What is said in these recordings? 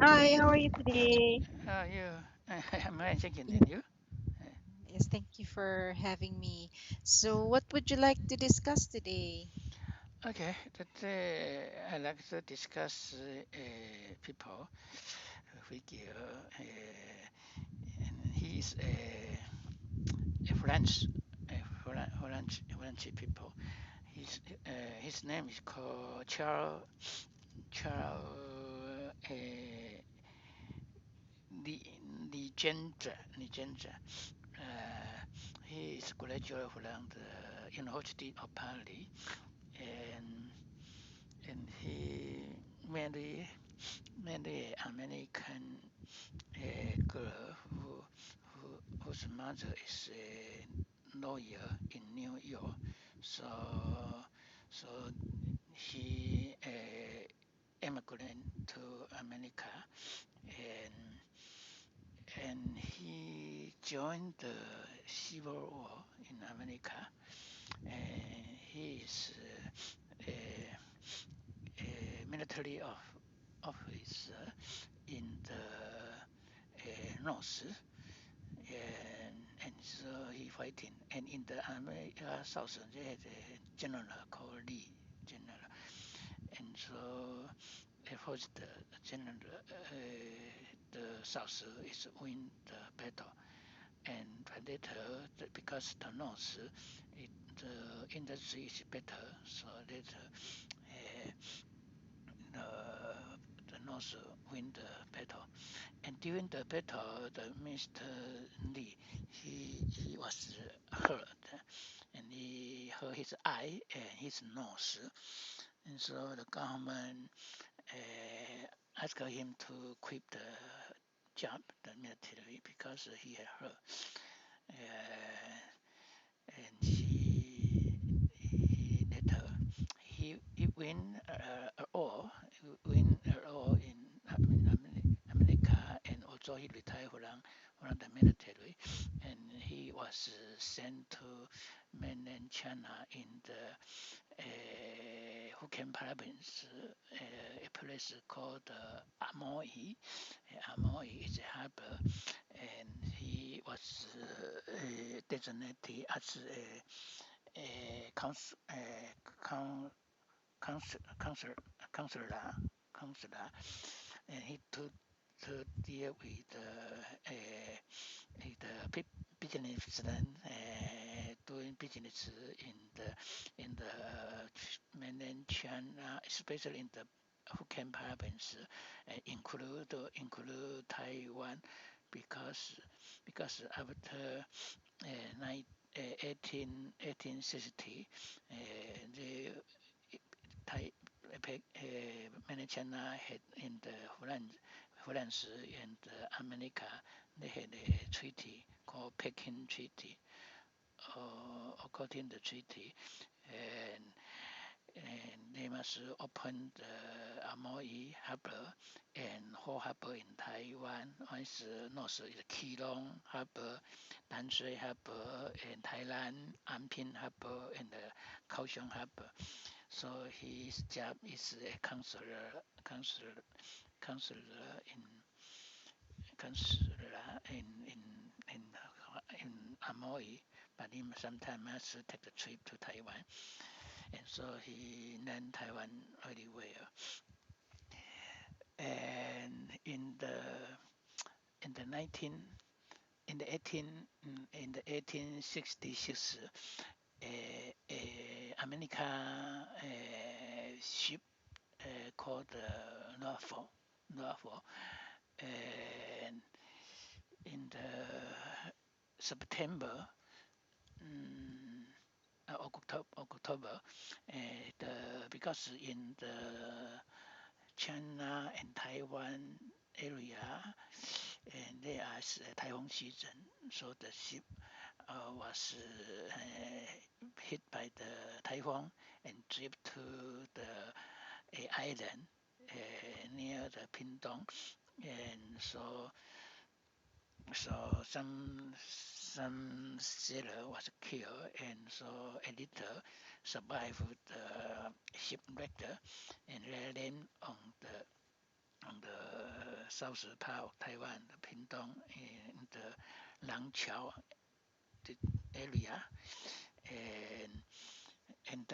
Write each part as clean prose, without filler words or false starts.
Hi, how are you today? How are you? I'm fine, thank you. Ye- And you? Yes, thank you for having me. So, what would you like to discuss today? Okay, today I like to discuss people figure. And he's a French, French people. His name is called Charles Legendre. Uh, he is graduate from the University of Paris, and he married American girl whose mother is a lawyer in New York. So so he immigrated to America, and he joined the Civil War in America. He is a military officer in the north, and so he fighting. And in the America South, they had a general called Lee General, and so first the general, the South is win the battle, and later because the North, the industry is better, so later uh, the North win the battle. And during the battle, the Mr. Lee, he was hurt, and he hurt his eye and his nose. And so the government asked him to quit the job, the military, because he had hurt. And he later he win all in America, and also he retired from the military, and he was sent to mainland China in the Hokkien province, a place called Amoy. Amoy is a harbor, and he was designated as a counselor, counselor, counselor, and he to deal with the businessmen doing business in the mainland China, especially in the Hokkien province, include Taiwan, because after 1860, the Thai, mainland China had in the France and America, they had a treaty called Peking Treaty. According to the treaty, and, they must open the Amoy Harbor and Ho Harbor in Taiwan. One is north is Keelung Harbor, Danshui Harbor in Thailand, Anping Harbor, and the Kaohsiung Harbor. So his job is a counselor in counselor in in Amoy, but he sometimes has to take a trip to Taiwan, and so he learned Taiwan very well. And in the 19 in the 18 in the 1866, a American ship called Norfolk, and in the September, mm, October, because in the China and Taiwan area, and there is Taiwan season, so the ship was hit by the typhoon and drift to the a island near the Pindong, and so some sailor was killed, and so a little survived the shipwreck and land on the south part of Taiwan, the Pingtung, in the Langqiao area, and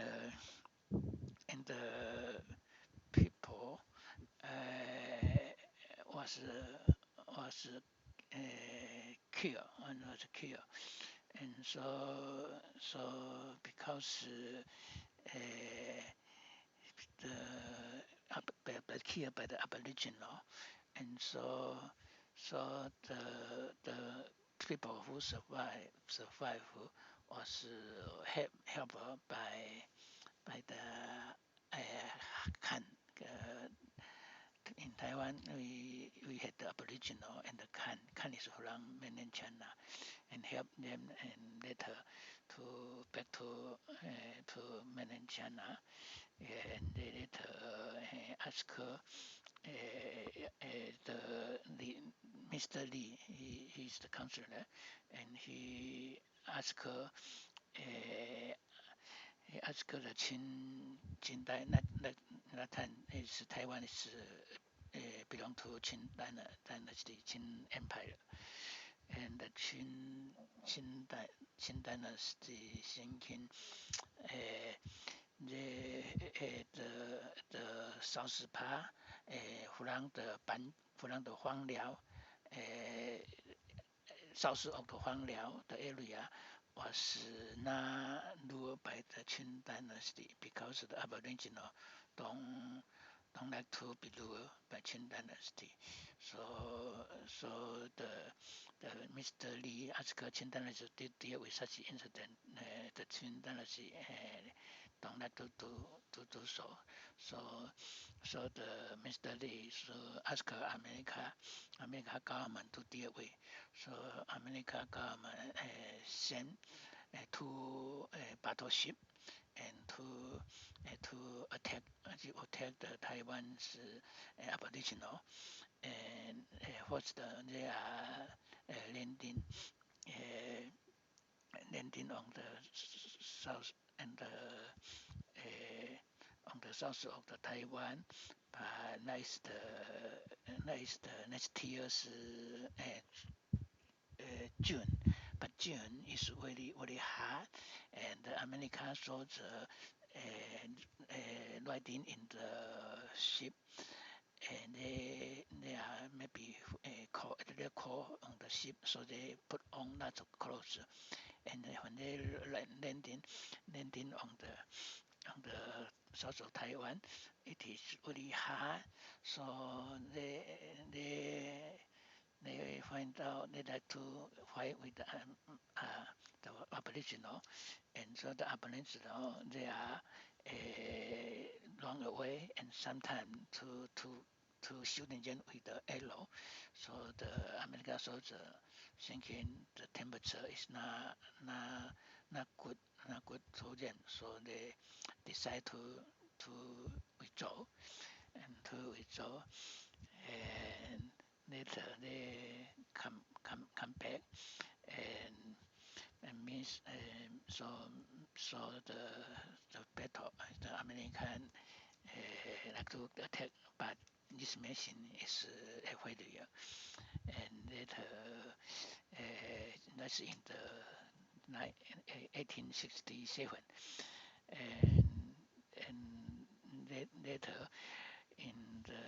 the people was killed, and so because the killed by the Aboriginal, and so the people who survive was helped by the Khan. In Taiwan, we had the Aboriginal and the Khan. Khan is from mainland China, and help them and later to back to mainland China, and they later ask the Mr. Lee, he's the counselor, and he asked the Qin that time is Taiwan is belong to Qin dynasty, Qin Empire, and the Qin dynasty thinking the south part from the Huang Liao, south of the Huang Liao, the area was not ruled by the Qin dynasty because the Aboriginal don't like to be ruled by Qin dynasty. So the Mr. Lee asked Qin dynasty to deal with such incident. The Qin dynasty don't like to do so. So the Mr. Lee asked America government to deal with. So America government sent two battleship and to attack the Taiwan's Aboriginal, and first they are landing on the south and on the south of the Taiwan, but next year's June. But June is very hot, and the American soldiers riding in the ship, and they are maybe cold on the ship, so they put on lots of clothes, and when they landing on the south of Taiwan, it is really hot, so they find out they like to fight with the Aboriginal, and so the Aboriginal they are long away, and sometimes to shooting them with the arrow. So the American soldier thinking the temperature is not good for them, so they decide to withdraw and later they come back, and means so the battle, the American like to attack, but this mission is a failure, and later that's in the 1867, and later in the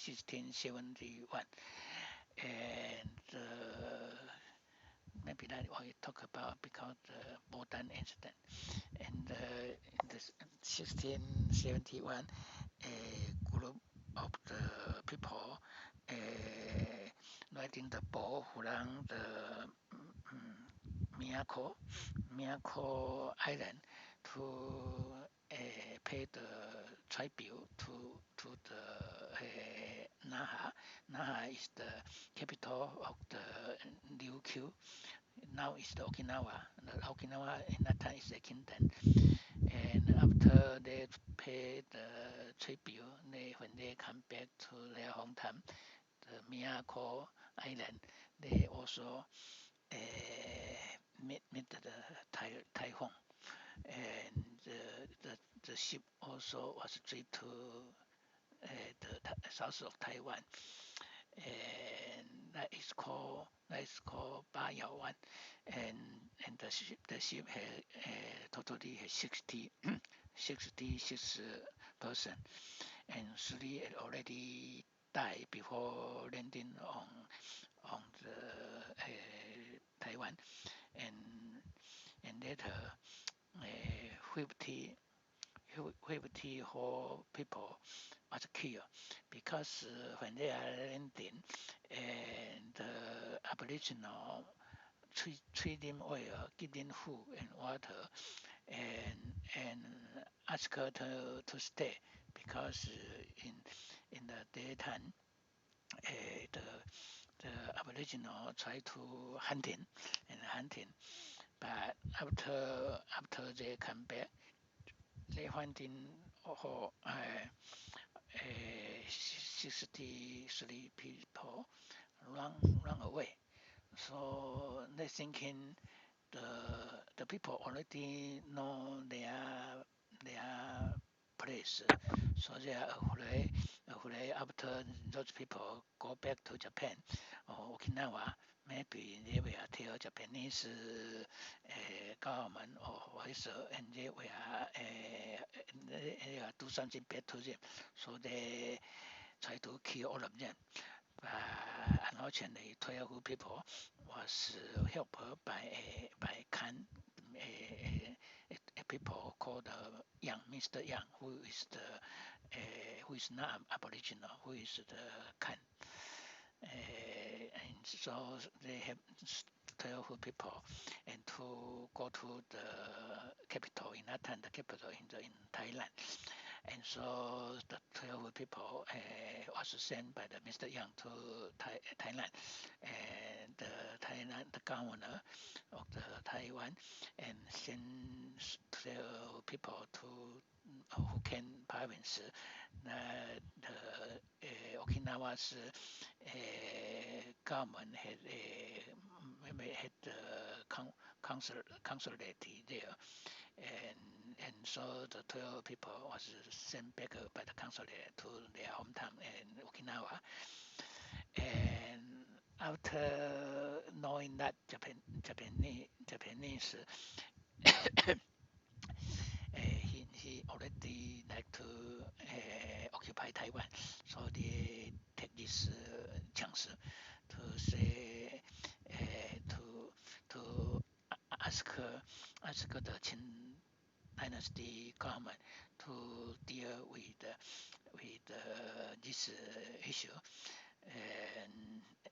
1671, and maybe that we talk about because the Botan incident, and in the 1671, a group of the people riding the boat around the Miyako Island to pay the tribute to the Naha. Naha is the capital of the Ryukyu. Now it's the Okinawa. The Okinawa in that time is a kingdom. And after they pay the tribute, when they come back to their hometown, the Miyako Island, they also meet the typhoon. the ship also was driven to the south of Taiwan, and that is called八瑤湾, and the ship had totally had 66 person, and 3 had already died before landing on the Taiwan, and later 54 people was killed because when they are landing, and the Aboriginal treat them well, give them food and water, and ask her to stay because in the daytime the Aboriginal try to hunting, but after they come back, they finding 63 people run away. So they thinking the people already know their place, so they are afraid after those people go back to Japan or Okinawa. Maybe they will tell Japanese government or whatever, and they will do something bad to them. So they try to kill all of them. But unfortunately, 12 people was helped by Khan, a people called Yang, Mr. Yang, who is not Aboriginal, who is the Khan. And so they have 12 people, and to go to the capital in that time, the capital in Thailand. And so the 12 people was sent by the Mr. Yang to Thailand, and the governor of the Taiwan, and sent 12 people to Hokkien province. The Okinawa's government had consulate there, and so the 12 people was sent back by the consulate to their hometown in Okinawa. And after knowing that Japanese he already like to occupy Taiwan, so they take this chance to say to ask the Qing dynasty government to deal with this issue,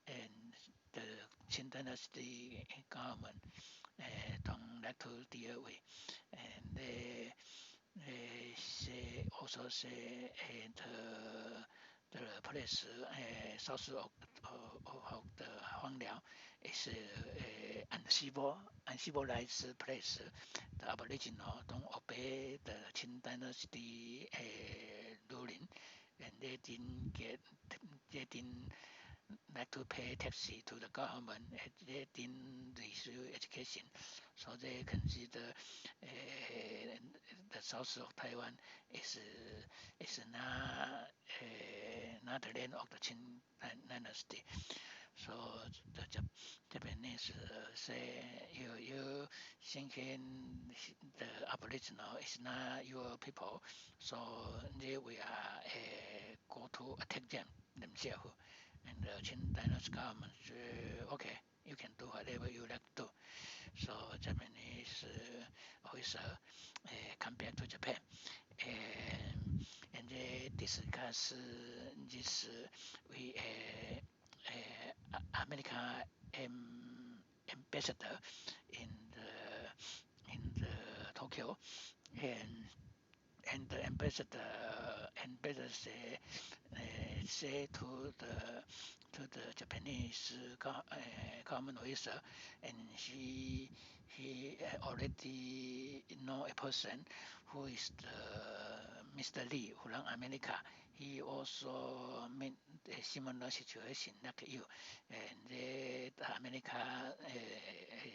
and the Qing dynasty government don't like to deal with, and they also say the place south of the Huangliao is uncivilized place. The Aboriginal don't obey the Qing dynasty ruling, and they didn't like to pay taxes to the government. They didn't receive education, so they consider the south of Taiwan is not the land of the Qing dynasty. So the Japanese say you thinking the Aboriginal is not your people, so they will go to attack them themselves. And the Qing dynasty government say, okay, you can do whatever you like to do. So Japanese officer come back to Japan, and they discuss this with American ambassador in the Tokyo, and the ambassador say to the Japanese government officer, and he already know a person who is the Mr. Lee from America, he also made a similar situation like you. And the America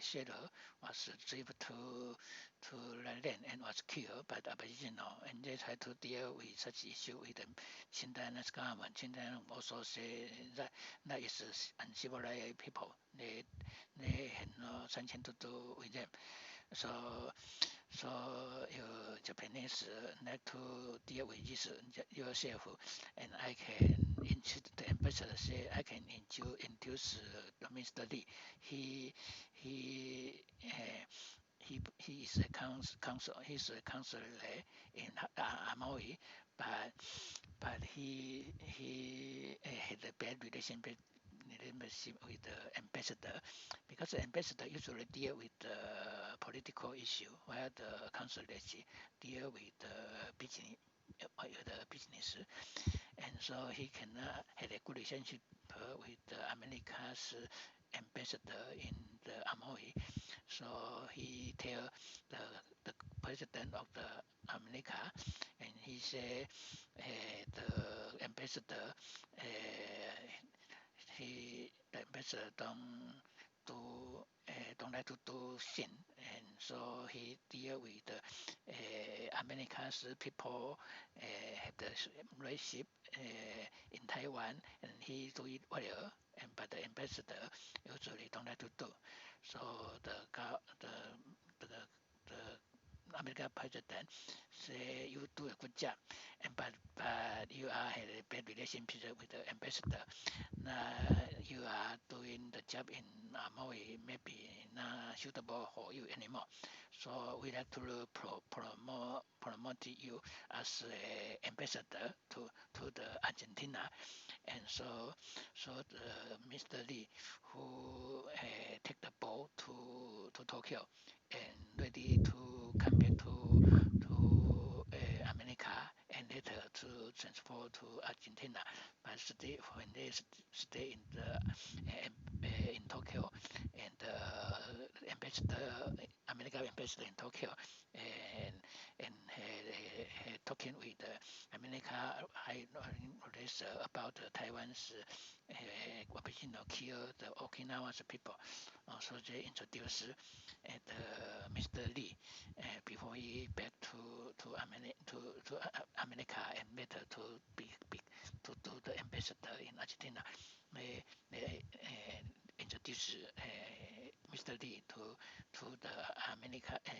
shadow was driven to land and was killed by the Aboriginal, and they tried to deal with such issue with the Chinese government. Chinese also say that that is uncivilized people. They had nothing to do with them. So you Japanese like to deal with this yourself, and I can the ambassador say I can induce Mr. Lee. He he is a council. He's a counselor in Amoy, but he had a bad relationship with the ambassador, because the ambassador usually deal with the political issue, while the consulate deal with the business, and so he cannot have a good relationship with the America's ambassador in the Amoy. So he tell the president of the America, and he say the ambassador the ambassador don't like to do sin, and so he deal with the America's people have the relationship in Taiwan, and he do it well, and but the ambassador usually don't like to do. So the American president say you do a good job, and but you are had a bad relationship with the ambassador. You are doing the job in Maui maybe not suitable for you anymore. So we have to promote you as a ambassador to the Argentina, and so the Mr. Lee who take the boat to Tokyo and ready to come back to America and later to transfer to Argentina. But when they stay in Tokyo, and the ambassador, American ambassador in Tokyo, and talking with America high racer about Taiwan's Aboriginal kill the Okinawa's people. So they introduced Mr. Lee before he back to America and later to do the ambassador in Argentina. They introduced Mr. Lee to the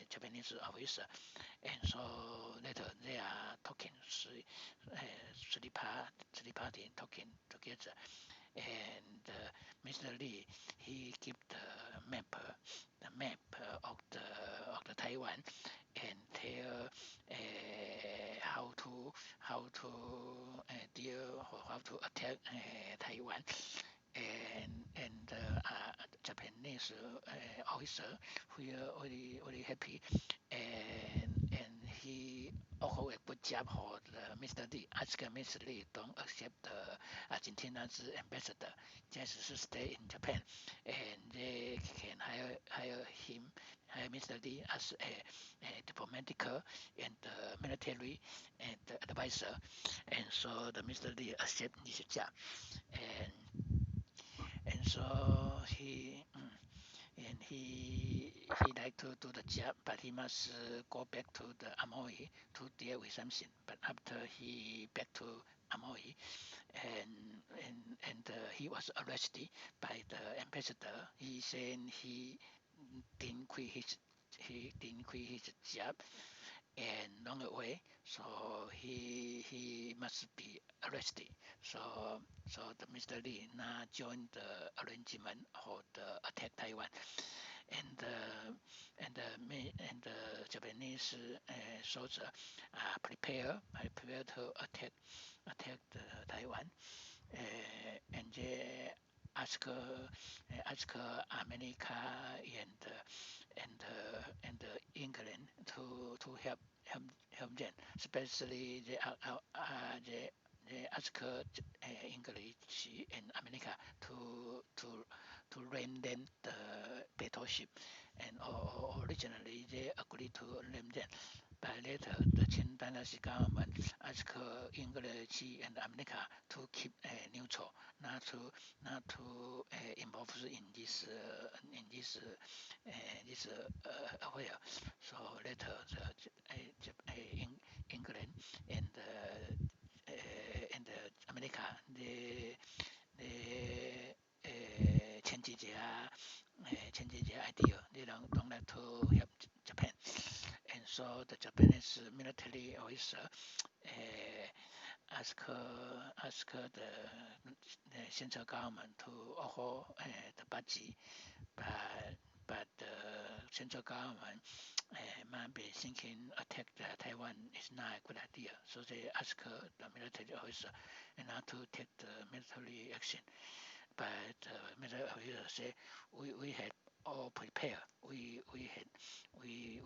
Japanese officer, and so later they are talking three party talking together, and Mr. Lee he keep the map of the Taiwan, and tell how to deal or how to attack Taiwan, and the Japanese officer who are very happy, and he also a good job for Mr. Lee. Ask Mr. Lee don't accept the Argentina's ambassador, just to stay in Japan, and they can hire Mr. Lee as a diplomatic and military and advisor, and so the Mr. Lee accept this job, and so he like to do the job, but he must go back to the Amoy to deal with something. But after he back to Amoy, and he was arrested by the ambassador. He said he didn't quit his job and run away, so he must be arrested. So the Mr. Lee now joined the arrangement for the attack Taiwan, and the Japanese soldier prepare to attack the Taiwan, and they ask America and England to help them, especially they ask English and America to lend them the battleship, and originally they agreed to lend them, But later, the Qing dynasty government asked English and America to keep neutral, not to involve in this affair. So later, England and America they change their idea. They don't like to help Japan, and so the Japanese military officer ask the central government to offer the budget, but the central government might be thinking attack Taiwan is not a good idea. So they ask the military officer not to take the military action. But the military officer say we had all prepared. We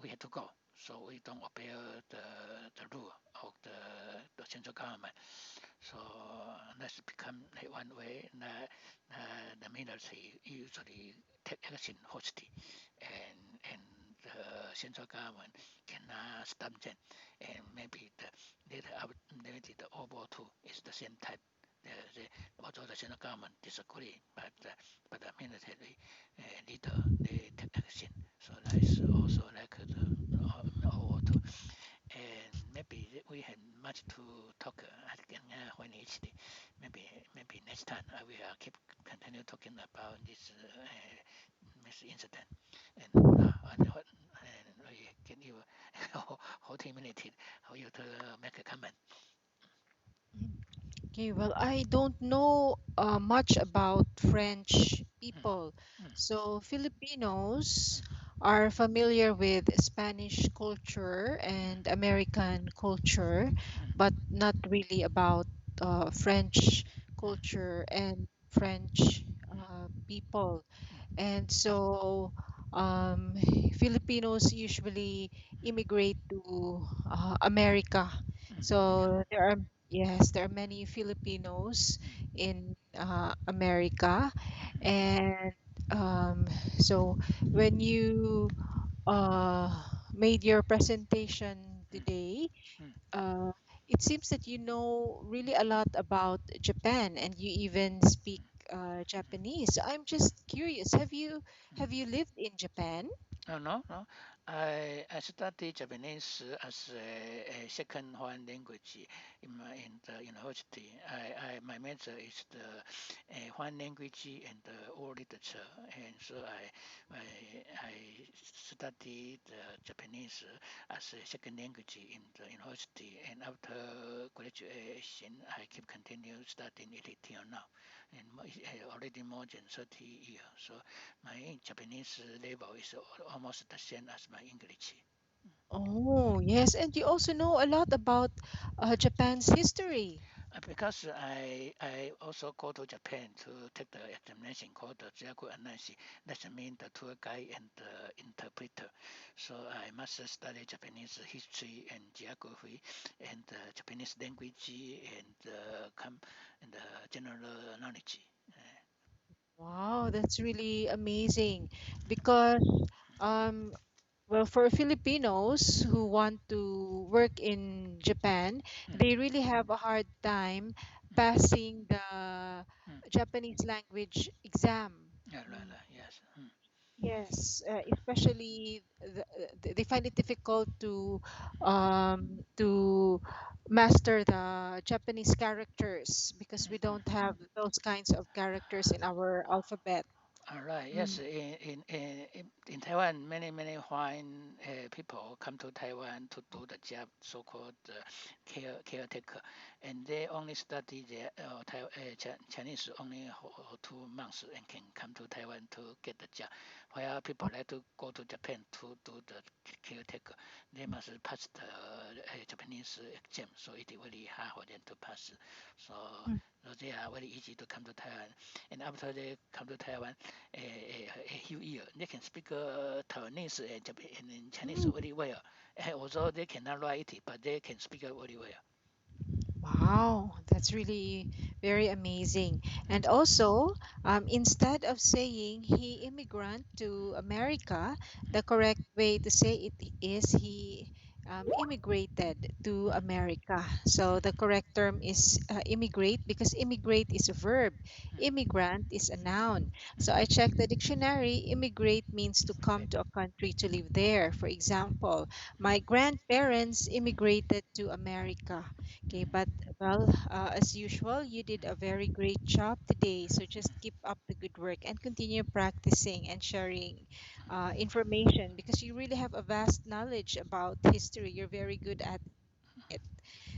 had to go. So we don't obey the rule of the central government. So that's become like one way that the military usually take action hostilely, and the central government cannot stop them. And maybe maybe the World War II is the same type. Although the central government disagree, but the military leader they take action. So that's also like the World War II. And maybe we had much to talk again when it's maybe next time I will continue talking about this incident. And we can you 40 minutes how you to make a comment. Okay, well, I don't know much about French Mm, people. mm, So Filipinos mm, are familiar with Spanish culture and American culture, mm, but not really about French mm, culture and French mm, people. mm, And so um, Filipinos usually mm, immigrate to America. mm, yeah. So there are many Filipinos Mm, in America, mm, and so when you made your presentation mm, today, mm, uh, it seems that you know really a lot about Japan and you even speak Japanese. So I'm mm, just curious, mm. have you lived in Japan? No, no, no. I studied Japanese as a second foreign language in the university. My major is the foreign language and the world literature, and so I studied Japanese as a second language in the university. And after graduation, I keep continue studying it till now, and already more than 30 years. So my Japanese level is almost the same as my English. Oh, yes, and you also know a lot about Japan's history. Because I also go to Japan to take the examination called the Jiaku Ananshi. That means the tour guide and the interpreter. So I must study Japanese history and geography and Japanese language and general knowledge. Wow, that's really amazing because um, well, for Filipinos who want to work in Japan, Mm, they really have a hard time mm, passing the mm. Japanese language exam. Yeah, right, Mm, right, yes. Mm, yes, especially they find it difficult to master the Japanese characters because mm, we mm. don't have those kinds of characters in our alphabet. All right. Yes. Mm. In Taiwan, many foreign people come to Taiwan to do the job, so-called caretaker, and they only study Chinese only for 2 months and can come to Taiwan to get the job. While people like to go to Japan to do the caretaker, they must pass the Japanese exam, so it is very hard for them to pass. So, so they are very easy to come to Taiwan, and after they come to Taiwan a few years. They can speak Taiwanese and Chinese Mm. very well. Although they cannot write it, but they can speak it very well. Wow, that's really very amazing. Mm, And also, instead of saying he immigrant to America, mm, the correct way to say it is immigrated to America. So the correct term is immigrate because immigrate is a verb, immigrant is a noun. So I checked the dictionary. Immigrate means to come Okay. to a country to live there. For example, my grandparents immigrated to America. Okay, but well, as usual, you did a very great job today. So just keep up the good work and continue practicing and sharing information because you really have a vast knowledge about history. You're very good at it.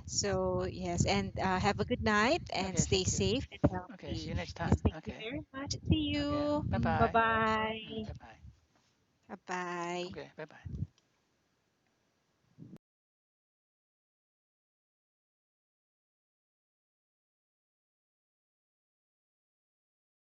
So, yes, and have a good night and Okay, stay thank you. safe and Okay, see healthy. you next Yes, time. thank you Okay. very much. See Okay. you. Bye Bye bye. bye. Bye bye. Bye bye. Okay, bye bye.